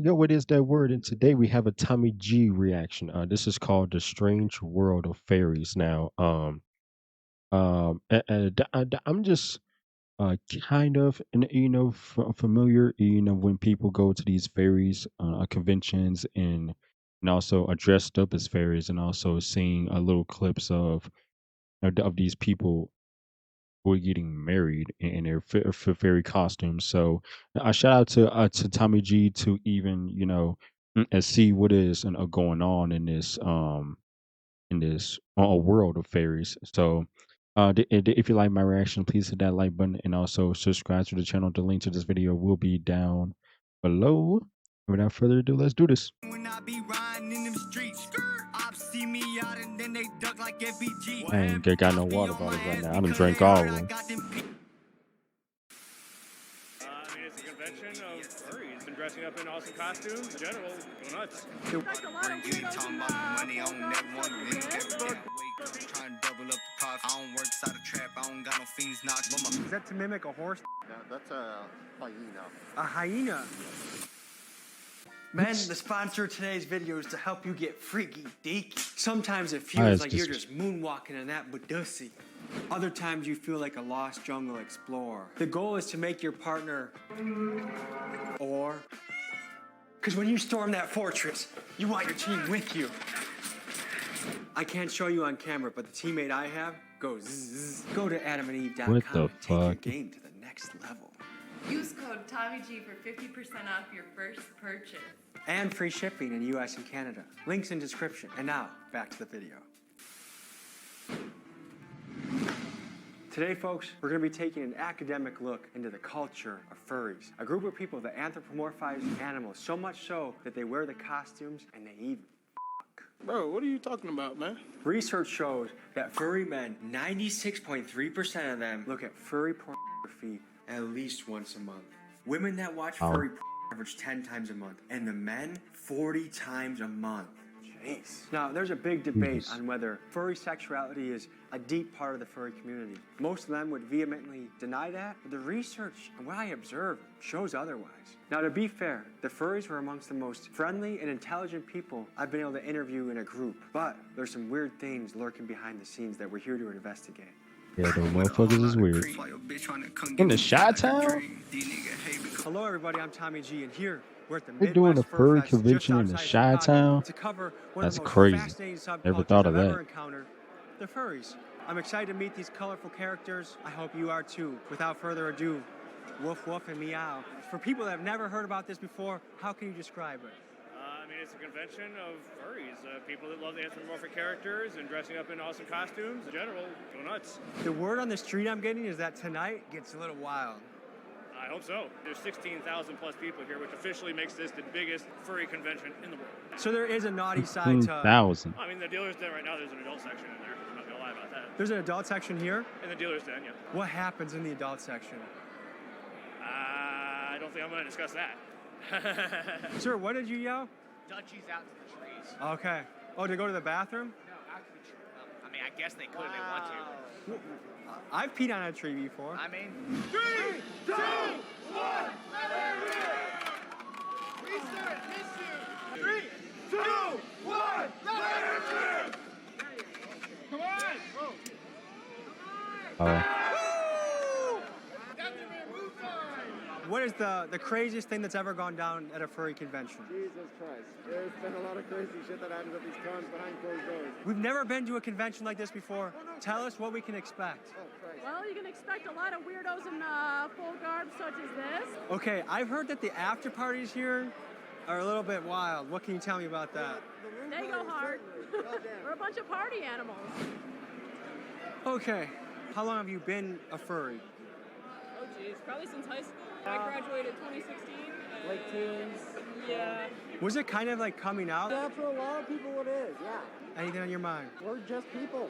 Yo, what is that word? And today we have a Tommy G reaction. This is called The Strange World of Fairies. Now, I'm just kind of, familiar, when people go to these fairies conventions and also are dressed up as fairies and also seeing little clips of these people who are getting married in their fairy costumes. So a shout out to Tommy G to even and see what is going on in this world of fairies. So if you like my reaction, please hit that like button and also subscribe to the channel. The link to this video will be down below. Without further ado, let's do this. When I be riding in them streets, ops see me out and then they duck like FBG. I ain't got no water bottles right now. I done drank all of them. I mean, it's a convention of furries and dressing up in awesome costumes. In general, go nuts. That's a lot of weirdos in money. I don't never want to leave. Trying to double up the pot. I don't work side of trap. I don't got no fiends knock. Is that to mimic a horse? Yeah, that's a hyena. A hyena? Men, the sponsor of today's video is to help you get freaky deaky. Sometimes it feels like you're just moonwalking in that Badussy. Other times you feel like a lost jungle explorer. The goal is to make your partner or... Because when you storm that fortress, you want your team with you. I can't show you on camera, but the teammate I have goes zzz. Go to adamandeve.com What the and take your fuck? game to the next level. Use code TommyG for 50% off your first purchase. And free shipping in US and Canada. Links in description. And now, back to the video. Today, folks, we're going to be taking an academic look into the culture of furries. A group of people that anthropomorphize animals so much so that they wear the costumes and they even fuck. Bro, what are you talking about, man? Research shows that furry men, 96.3% of them, look at furry pornography at least once a month. Women that watch furry porn average 10 times a month, and the men, 40 times a month. Jeez. Now, there's a big debate on whether furry sexuality is a deep part of the furry community. Most of them would vehemently deny that, but the research and what I observed shows otherwise. Now, to be fair, the furries were amongst the most friendly and intelligent people I've been able to interview in a group, but there's some weird things lurking behind the scenes that we're here to investigate. Yeah, the motherfuckers is weird. In the Shoutout? Hello, everybody. I'm Tommy G, and here we're at the They're doing a Midwest furry Fest just convention in the outside Chicago Chi-Town? to cover one That's of the most crazy. fascinating Never subcultures thought of I've that. ever encountered, the furries. I'm excited to meet these colorful characters. I hope you are too. Without further ado, woof woof and meow. For people that have never heard about this before, how can you describe it? I mean, it's a convention of furries. People that love the anthropomorphic characters and dressing up in awesome costumes. In general, go nuts. The word on the street I'm getting is that tonight gets a little wild. I hope so. There's 16,000 plus people here, which officially makes this the biggest furry convention in the world. So there is a naughty side to... 1,000. I mean, the dealer's den right now, there's an adult section in there. I'm not gonna lie about that. There's an adult section here? In the dealer's den, yeah. What happens in the adult section? I don't think I'm gonna discuss that. Sir, what did you yell? Dutchies out to the trees. Okay. Oh, to go to the bathroom? No, out to the tree. I mean, I guess they could if they want to. I've peed on a tree before. I mean, 3, 2, 1, let it rip! Restart, issue! 3, 2, 1, let it rip! Come on! What is the craziest thing that's ever gone down at a furry convention? Jesus Christ. There's been a lot of crazy shit that happens at these cons behind closed doors. We've never been to a convention like this before. Tell us what we can expect. Oh, Christ. Well, you can expect a lot of weirdos in full garb such as this. Okay, I've heard that the after parties here are a little bit wild. What can you tell me about that? They go hard. We're a bunch of party animals. Okay, how long have you been a furry? Oh geez, probably since high school. I graduated 2016. Late teens. Yeah. Was it kind of like coming out? Yeah, for a lot of people it is, yeah. Anything on your mind? We're just people.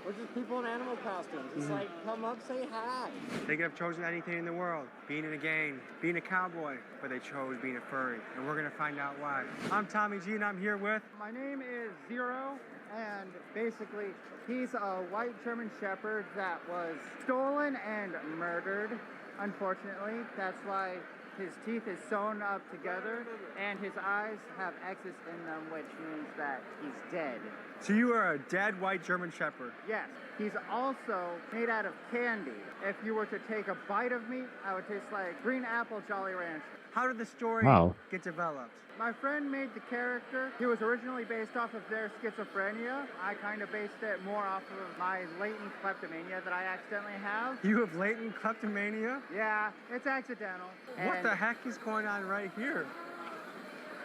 We're just people in animal costumes. It's like, come up, say hi. They could have chosen anything in the world. Being in a gang, being a cowboy, but they chose being a furry. And we're gonna find out why. I'm Tommy G and I'm here with... My name is Zero, and basically he's a white German Shepherd that was stolen and murdered. Unfortunately, that's why His teeth is sewn up together, and his eyes have X's in them, which means that he's dead. So you are a dead white German Shepherd. Yes. He's also made out of candy. If you were to take a bite of me, I would taste like green apple Jolly Rancher. How did the story get developed? My friend made the character. He was originally based off of their schizophrenia. I kind of based it more off of my latent kleptomania that I accidentally have. You have latent kleptomania? Yeah, it's accidental. What the heck is going on right here?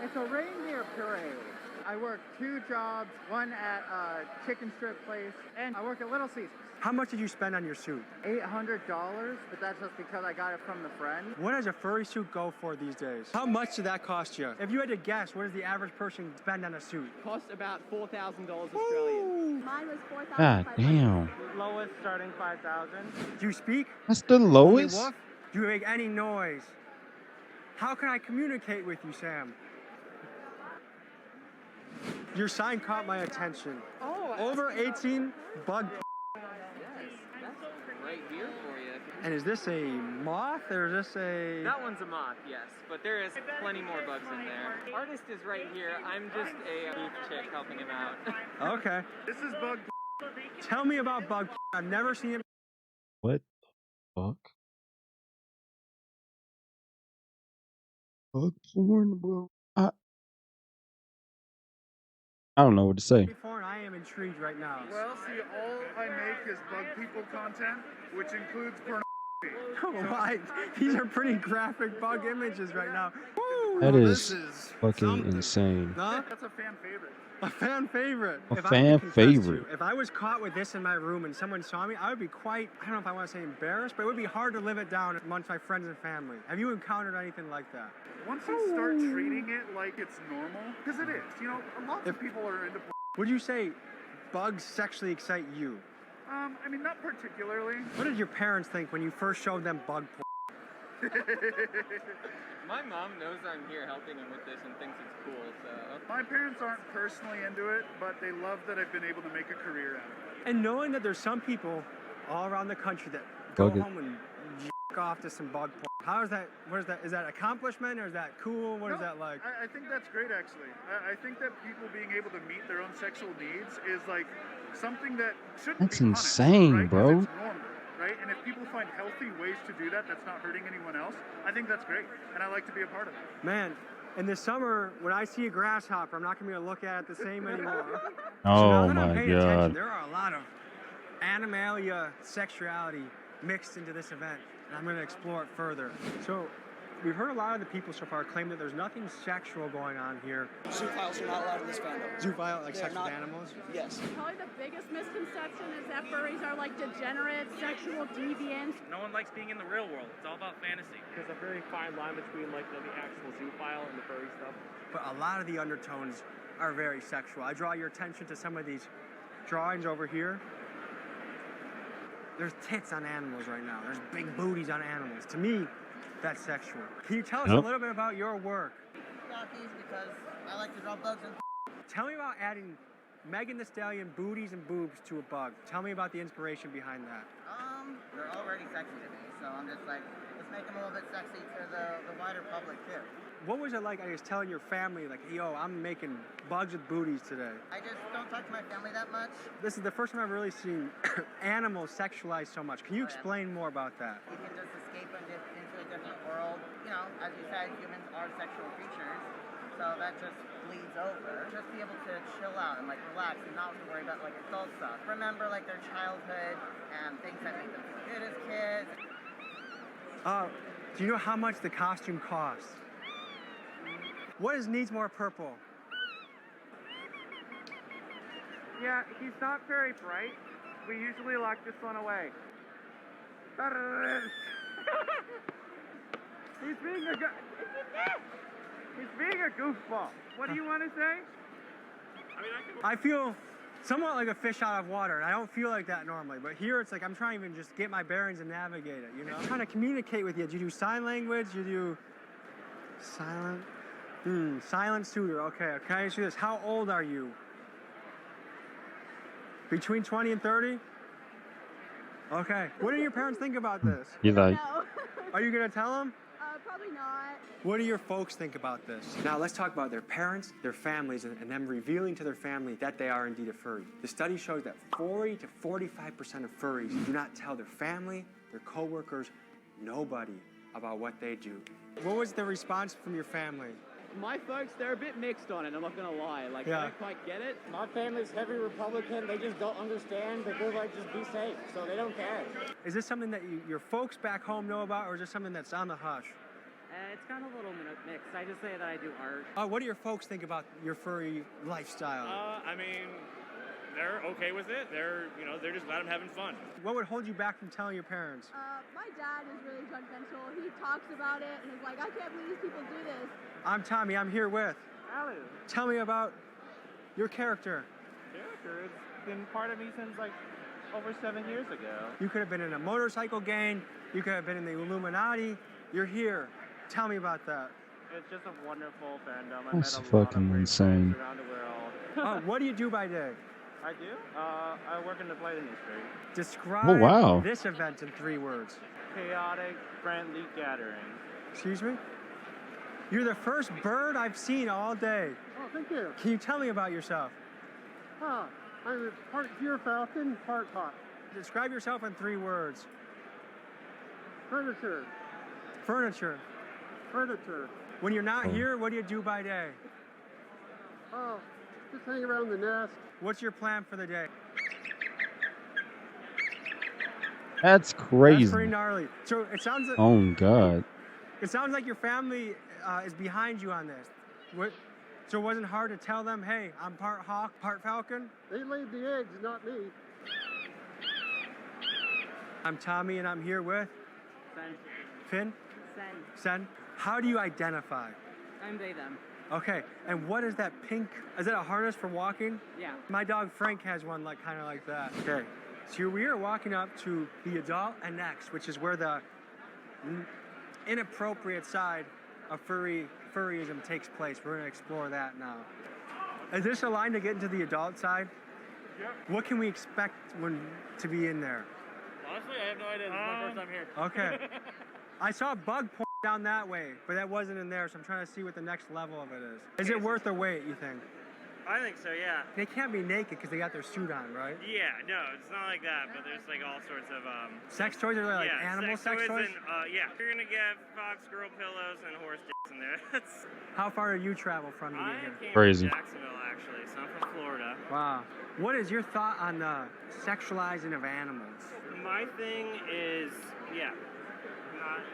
It's a reindeer parade. I work 2 jobs, one at a chicken strip place, and I work at Little Caesars. How much did you spend on your suit? $800, but that's just because I got it from the friend. What does a furry suit go for these days? How much did that cost you? If you had to guess, what does the average person spend on a suit? Cost about $4,000 Australian. Mine was $4,500. God damn. Lowest starting 5,000. Do you speak? That's the lowest? Woof? Do you make any noise? How can I communicate with you, Sam? Your sign caught my attention. Oh, Over 18 bug. yes, that's right here for you. And is this a moth or is this a... That one's a moth, yes, but there is plenty more bugs in there. Artist is right here. I'm just a booth chick helping him out. Okay. This is bug. Tell me about bug. I've never seen it. What the fuck? Bug porn, bro. I don't know what to say. Before, and I am intrigued right now. Well, see, all I make is bug people content, which includes pornography. These are pretty graphic bug images right now. Woo! That is is fucking something. insane. Huh? That's a fan favorite. A fan favorite. A If I fan could confess to favorite. you, if I was caught with this in my room and someone saw me, I would be quite, I don't know if I want to say embarrassed, but it would be hard to live it down amongst my friends and family. Have you encountered anything like that? Once you start treating it like it's normal, because it is, you know, lots of people are into Would you say bugs sexually excite you? I mean, not particularly. What did your parents think when you first showed them bug porn? My mom knows I'm here helping him with this and thinks it's cool, so... My parents aren't personally into it, but they love that I've been able to make a career out of it. And knowing that there's some people all around the country that go home and off to some bug porn. How is that? What is that? Is that accomplishment or is that cool? What is that like? I think that's great, actually. I think that people being able to meet their own sexual needs is like something that shouldn't That's be insane, punished, right? 'Cause bro. it's normal, right? And if people find healthy ways to do that, that's not hurting anyone else. I think that's great, and I like to be a part of it. Man, in the summer, when I see a grasshopper, I'm not going to be able to look at it the same anymore. Oh so now that I'm my paying attention, god. there are a lot of animalia sexuality mixed into this event, and I'm going to explore it further. So, we've heard a lot of the people so far claim that there's nothing sexual going on here. Zoophiles are not allowed in this fandom. Zoophile, like They're sex with not- animals? Yes. Probably the biggest misconception is that furries are like degenerate, sexual deviants. No one likes being in the real world. It's all about fantasy. There's a very fine line between like the actual zoophile and the furry stuff. But a lot of the undertones are very sexual. I draw your attention to some of these drawings over here. There's tits on animals right now. There's big booties on animals. To me, that's sexual. Can you tell us a little bit about your work? Got these because I like to draw bugs and Tell me about adding Megan Thee Stallion booties and boobs to a bug. Tell me about the inspiration behind that. they're already sexy to me, so I'm just like, let's make them a little bit sexy to the wider public too. What was it like, I guess, telling your family, like, yo, I'm making bugs with booties today? I just don't talk to my family that much. This is the first time I've really seen animals sexualized so much. Can you explain more about that? You can just escape into a different world. You know, as you said, humans are sexual creatures, so that just bleeds over. Just be able to chill out and like relax and not have to worry about like adult stuff. Remember like their childhood and things that make them feel good as kids. Do you know how much the costume costs? What is Needs More Purple? Yeah, he's not very bright. We usually lock this one away. He's being a goofball. What do you want to say? I feel somewhat like a fish out of water, and I don't feel like that normally. But here it's like I'm trying to even just get my bearings and navigate it, you know? I'm trying to communicate with you. Do you do sign language? You do silent? Silent suitor. Okay, can I ask you this? How old are you? Between 20 and 30? Okay. What do your parents think about this? You like, No. Are you gonna tell them? Probably probably not. What do your folks think about this? Now let's talk about their parents, their families, and them revealing to their family that they are indeed a furry. The study shows that 40 to 45% of furries do not tell their family, their coworkers, nobody about what they do. What was the response from your family? My folks, they're a bit mixed on it, I'm not gonna lie. Like, Yeah. I don't quite get it. My family's heavy Republican, they just don't understand. They go like, just be safe, so they don't care. Is this something that your folks back home know about, or is this something that's on the hush? It's got a little mixed. I just say that I do art. What do your folks think about your furry lifestyle? I mean, they're okay with it. They're just glad I'm having fun. What would hold you back from telling your parents? My dad is really judgmental. He talks about it and is like, I can't believe these people do this. I'm Tommy. I'm here with. Alan. Tell me about your character. Character? It's been part of me since like over 7 years ago. You could have been in a motorcycle gang. You could have been in the Illuminati. You're here. Tell me about that. It's just a wonderful fandom. That's I met a fucking lot of great insane. friends around the world. What do you do by day? I do. I work in the play industry. Describe Oh, wow. this event in 3 words. Chaotic, friendly gathering. Excuse me? You're the first bird I've seen all day. Oh, thank you. Can you tell me about yourself? I'm a part deer falcon, part hawk. Describe yourself in 3 words. Furniture. Furniture. Furniture. When you're not here, what do you do by day? Oh, just hang around the nest. What's your plan for the day? That's crazy. That's pretty gnarly. So it sounds like Oh God. it sounds like your family is behind you on this. So it wasn't hard to tell them, hey, I'm part hawk, part falcon? They laid the eggs, not me. I'm Tommy and I'm here with Sen. Finn? Sen. Sen? How do you identify? I'm they, them. Okay, and what is that pink? Is that a harness for walking? Yeah. My dog Frank has one kind of like that. Okay, so we are walking up to the adult and next, which is where the inappropriate side of furryism takes place. We're gonna explore that now. Is this a line to get into the adult side? Yep. What can we expect to be in there? Honestly, I have no idea. This is my first time here. Okay. I saw a bug down that way, but that wasn't in there, so I'm trying to see what the next level of it is. Is it worth the wait, you think? I think so, yeah. They can't be naked because they got their suit on, right? Yeah, no, it's not like that, but there's like all sorts of Sex toys? Are they like animal sex toys? And, yeah, you're gonna get fox, girl pillows, and horse dicks in there. How far did you travel from to I get here? came Crazy. from Jacksonville, actually, so I'm from Florida. Wow. What is your thought on the sexualizing of animals? My thing is, yeah,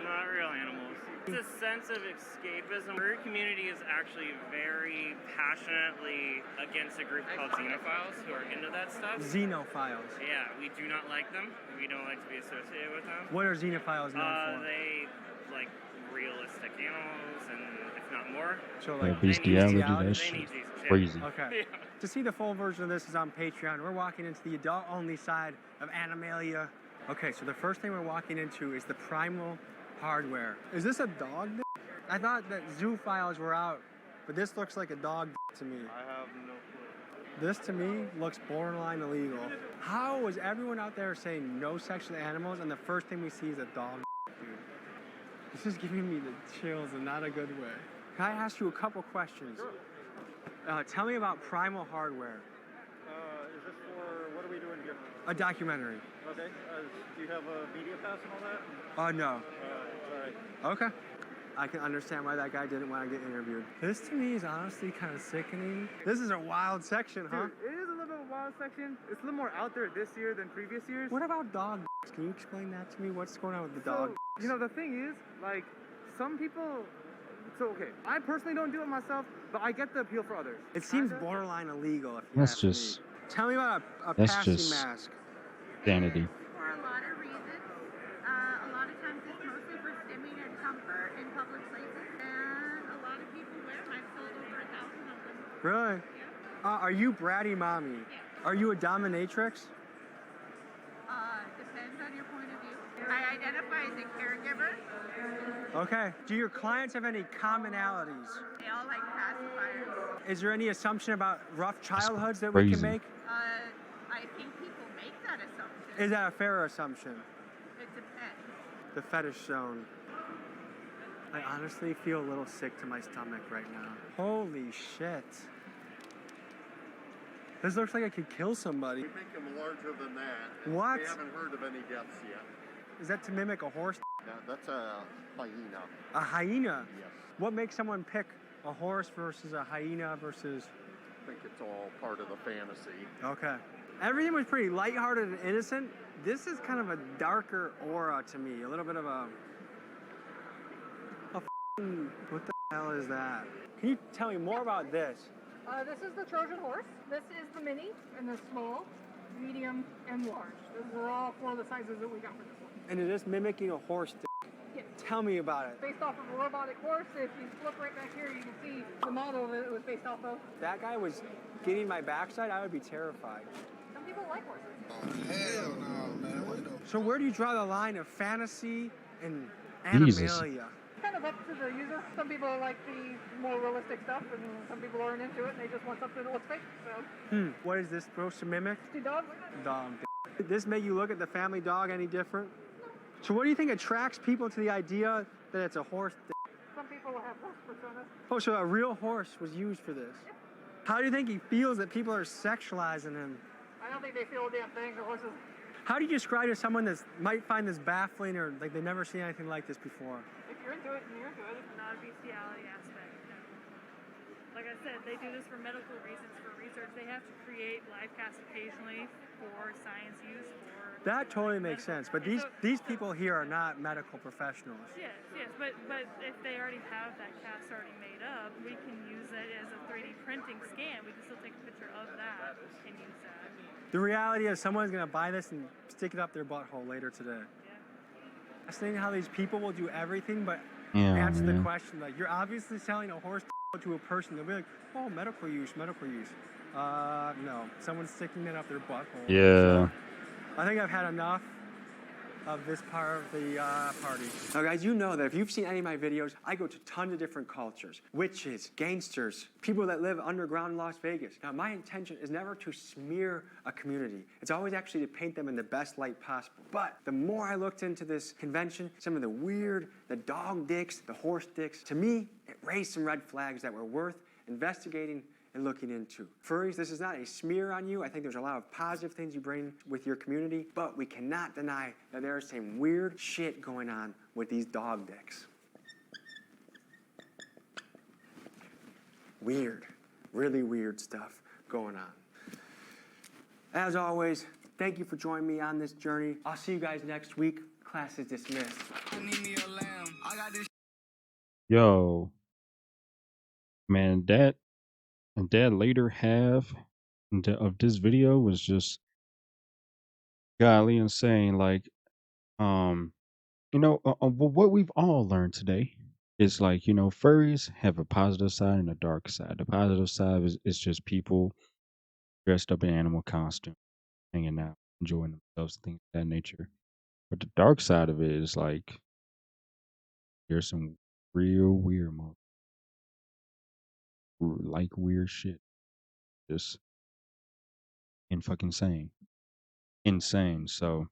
not real animals. It's a sense of escapism. Our community is actually very passionately against a group called xenophiles who are into that stuff. Xenophiles. Yeah, we do not like them. We don't like to be associated with them. What are xenophiles known for? They like realistic animals, and if not more. So Yeah, like bestiality, They that need shit's Jesus. Yeah. crazy. Okay. Yeah. To see the full version of this is on Patreon. We're walking into the adult-only side of Animalia. Okay, so the first thing we're walking into is the primal hardware. Is this a dog? I thought that zoophiles were out, but this looks like a dog to me. I have no clue. This to me looks borderline illegal. How is everyone out there saying no sex with animals and the first thing we see is a dog, dude? This is giving me the chills in not a good way. Can I ask you a couple questions? Sure. Tell me about primal hardware. Is this for, what are we doing here? A documentary. Okay. Do you have a media pass and all that? No. Sorry. Okay. I can understand why that guy didn't want to get interviewed. This to me is honestly kind of sickening. This is a wild section, huh? Dude, it is a little bit of a wild section. It's a little more out there this year than previous years. What about dog? Can you explain that to me? What's going on with the dog? You know, the thing is, like, some people... So, okay, I personally don't do it myself, but I get the appeal for others. It seems borderline illegal. If you That's ask me. just. Tell me about a That's passing just mask. Sanity. For a lot of reasons. A lot of times it's mostly for stimming and comfort in public places. And a lot of people wear them. I've sold over 1,000 of them. Really? Yeah. Are you bratty mommy? Yeah. Are you a dominatrix? Depends on your point of view. I identify as a caregiver. Okay. Do your clients have any commonalities? They all like pacifiers. Is there any assumption about rough childhoods that we can crazy. make? I think people make that assumption. Is that a fair assumption? It depends. The fetish zone. I honestly feel a little sick to my stomach right now. Holy shit. This looks like I could kill somebody. We make them larger than that. What? We haven't heard of any deaths yet. Is that to mimic a horse? Yeah, that's a hyena. A hyena? Yes. What makes someone pick a horse versus a hyena versus... I think it's all part of the fantasy. Okay. Everything was pretty lighthearted and innocent. This is kind of a darker aura to me. A little bit of a what the hell is that? Can you tell me more about this? This is the Trojan horse. This is the mini and the small, medium, and large. Those are all 4 of the sizes that we got for this one. And it is mimicking a horse dick. Yeah. Tell me about it. Based off of a robotic horse. If you look right back here, you can see the model that it was based off of. That guy was getting my backside, I would be terrified. Some people like horses. Hell no, man. So where do you draw the line of fantasy and Jesus. animalia? Kind of up to the user. Some people like the more realistic stuff, and some people aren't into it, and they just want something that looks fake. So. What is this supposed to mimic? Two dogs. Dog. Did this make you look at the family dog any different? So what do you think attracts people to the idea that it's a horse? Some people have horse personas. Oh, so a real horse was used for this. Yep. How do you think he feels that people are sexualizing him? I don't think they feel a damn thing. The horses. How do you describe to someone that might find this baffling or like they've never seen anything like this before? If you're into it, and you're into it. Not a bestiality aspect. Like I said, they do this for medical reasons, for research. They have to create live casts occasionally for science use. That totally makes sense. But these people here are not medical professionals. Yes, but if they already have that cast already made up, we can use that as a 3D printing scan. We can still take a picture of that and use that. The reality is someone's going to buy this and stick it up their butthole later today. Yeah. Fascinating how these people will do everything but answer the question. Like, you're obviously selling a horse to a person. They'll be like, oh, medical use, medical use. No. Someone's sticking it up their butthole. Yeah. So, I think I've had enough of this part of the party. Now guys, you know that if you've seen any of my videos, I go to tons of different cultures. Witches, gangsters, people that live underground in Las Vegas. Now my intention is never to smear a community. It's always actually to paint them in the best light possible. But the more I looked into this convention, some of the weird, the dog dicks, the horse dicks, to me, it raised some red flags that were worth investigating and looking into. Furries, this is not a smear on you. I think there's a lot of positive things you bring with your community, but we cannot deny that there is some weird shit going on with these dog dicks. Weird, really weird stuff going on. As always, thank you for joining me on this journey. I'll see you guys next week. Class is dismissed. Yo, man, that later half of this video was just golly insane. Like, what we've all learned today is like, furries have a positive side and a dark side. The positive side is just people dressed up in animal costume, hanging out, enjoying themselves, things of that nature. But the dark side of it is like, there's some real weird, like weird shit. Just fucking insane. So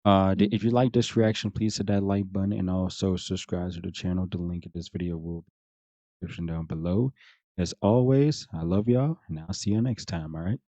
if you like this reaction, please hit that like button and also subscribe to the channel. The link in this video will be in the description down below. As always, I love y'all, and I'll see you next time. All right.